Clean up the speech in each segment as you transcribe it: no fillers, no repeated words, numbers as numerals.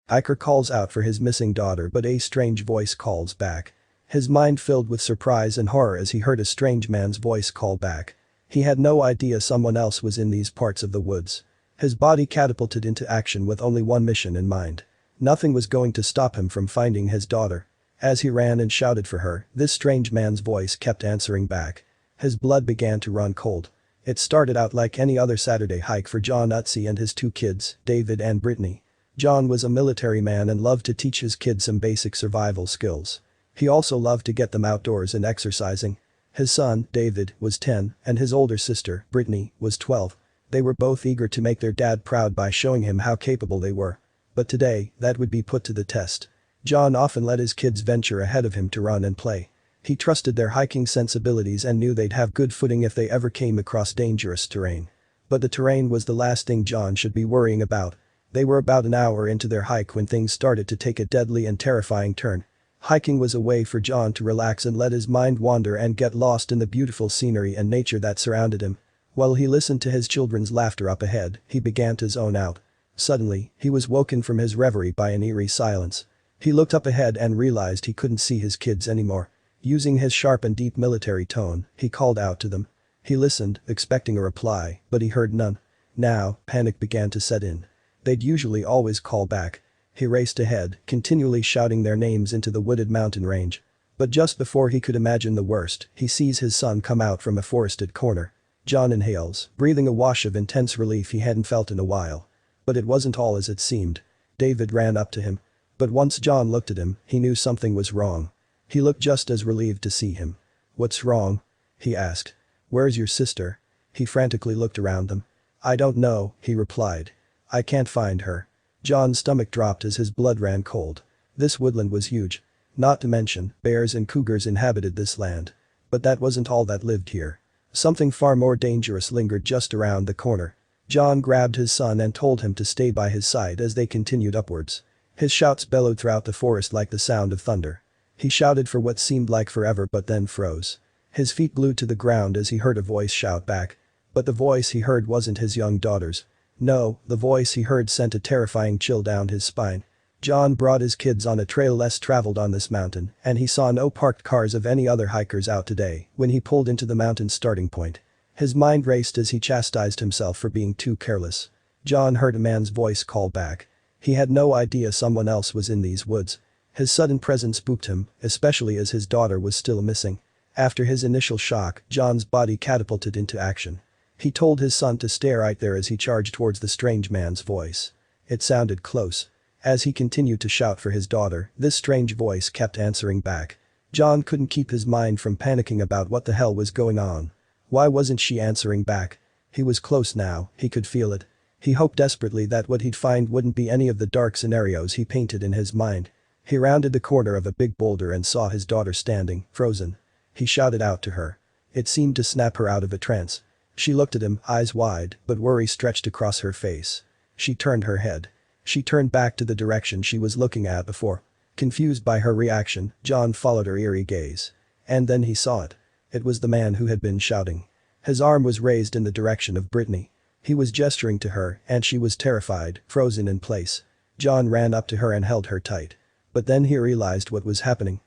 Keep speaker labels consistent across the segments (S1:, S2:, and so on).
S1: Hiker calls out for his missing daughter, but a strange voice calls back. His mind filled with surprise and horror as he heard a strange man's voice call back. He had no idea someone else was in these parts of the woods. His body catapulted into action with only one mission in mind. Nothing was going to stop him from finding his daughter. As he ran and shouted for her, this strange man's voice kept answering back. His blood began to run cold. It started out like any other Saturday hike for John Utzi and his two kids, David and Brittany. John was a military man and loved to teach his kids some basic survival skills. He also loved to get them outdoors and exercising. His son, David, was 10, and his older sister, Brittany, was 12. They were both eager to make their dad proud by showing him how capable they were. But today, that would be put to the test. John often let his kids venture ahead of him to run and play. He trusted their hiking sensibilities and knew they'd have good footing if they ever came across dangerous terrain. But the terrain was the last thing John should be worrying about. They were about an hour into their hike when things started to take a deadly and terrifying turn. Hiking was a way for John to relax and let his mind wander and get lost in the beautiful scenery and nature that surrounded him. While he listened to his children's laughter up ahead, he began to zone out. Suddenly, he was woken from his reverie by an eerie silence. He looked up ahead and realized he couldn't see his kids anymore. Using his sharp and deep military tone, he called out to them. He listened, expecting a reply, but he heard none. Now, panic began to set in. They'd usually always call back. He raced ahead, continually shouting their names into the wooded mountain range. But just before he could imagine the worst, he sees his son come out from a forested corner. John inhales, breathing a wash of intense relief he hadn't felt in a while. But it wasn't all as it seemed. David ran up to him. But once John looked at him, he knew something was wrong. He looked just as relieved to see him. "What's wrong?" he asked. "Where's your sister?" He frantically looked around them. "I don't know," he replied. "I can't find her." John's stomach dropped as his blood ran cold. This woodland was huge. Not to mention, bears and cougars inhabited this land. But that wasn't all that lived here. Something far more dangerous lingered just around the corner. John grabbed his son and told him to stay by his side as they continued upwards. His shouts bellowed throughout the forest like the sound of thunder. He shouted for what seemed like forever but then froze. His feet glued to the ground as he heard a voice shout back. But the voice he heard wasn't his young daughter's. No, the voice he heard sent a terrifying chill down his spine. John brought his kids on a trail less traveled on this mountain, and he saw no parked cars of any other hikers out today when he pulled into the mountain's starting point. His mind raced as he chastised himself for being too careless. John heard a man's voice call back. He had no idea someone else was in these woods. His sudden presence spooked him, especially as his daughter was still missing. After his initial shock, John's body catapulted into action. He told his son to stare right there as he charged towards the strange man's voice. It sounded close. As he continued to shout for his daughter, this strange voice kept answering back. John couldn't keep his mind from panicking about what the hell was going on. Why wasn't she answering back? He was close now, he could feel it. He hoped desperately that what he'd find wouldn't be any of the dark scenarios he painted in his mind. He rounded the corner of a big boulder and saw his daughter standing, frozen. He shouted out to her. It seemed to snap her out of a trance. She looked at him, eyes wide, but worry stretched across her face. She turned her head. She turned back to the direction she was looking at before. Confused by her reaction, John followed her eerie gaze. And then he saw it. It was the man who had been shouting. His arm was raised in the direction of Brittany. He was gesturing to her, and she was terrified, frozen in place. John ran up to her and held her tight. But then he realized what was happening.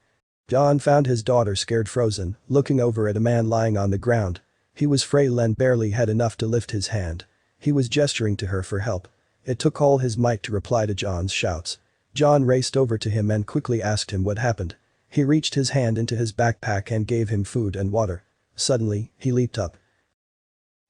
S1: John found his daughter scared frozen, looking over at a man lying on the ground. He was frail and barely had enough to lift his hand. He was gesturing to her for help. It took all his might to reply to John's shouts. John raced over to him and quickly asked him what happened. He reached his hand into his backpack and gave him food and water. Suddenly, he leaped up.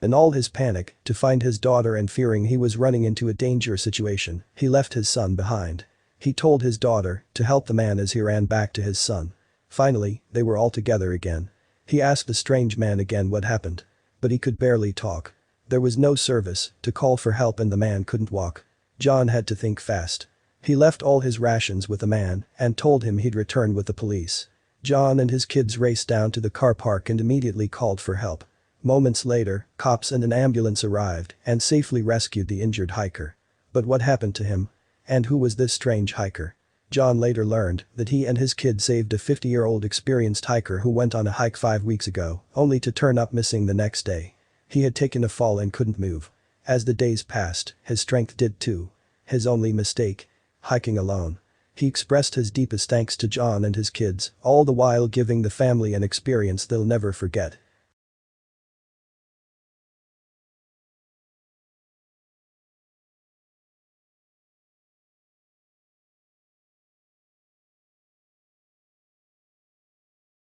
S1: In all his panic, to find his daughter and fearing he was running into a dangerous situation, he left his son behind. He told his daughter to help the man as he ran back to his son. Finally, they were all together again. He asked the strange man again what happened. But he could barely talk. There was no service to call for help and the man couldn't walk. John had to think fast. He left all his rations with the man and told him he'd return with the police. John and his kids raced down to the car park and immediately called for help. Moments later, cops and an ambulance arrived and safely rescued the injured hiker. But what happened to him? And who was this strange hiker? John later learned that he and his kid saved a 50-year-old experienced hiker who went on a hike 5 weeks ago, only to turn up missing the next day. He had taken a fall and couldn't move. As the days passed, his strength did too. His only mistake. hiking alone. He expressed his deepest thanks to John and his kids, all the while giving the family an experience they'll never forget.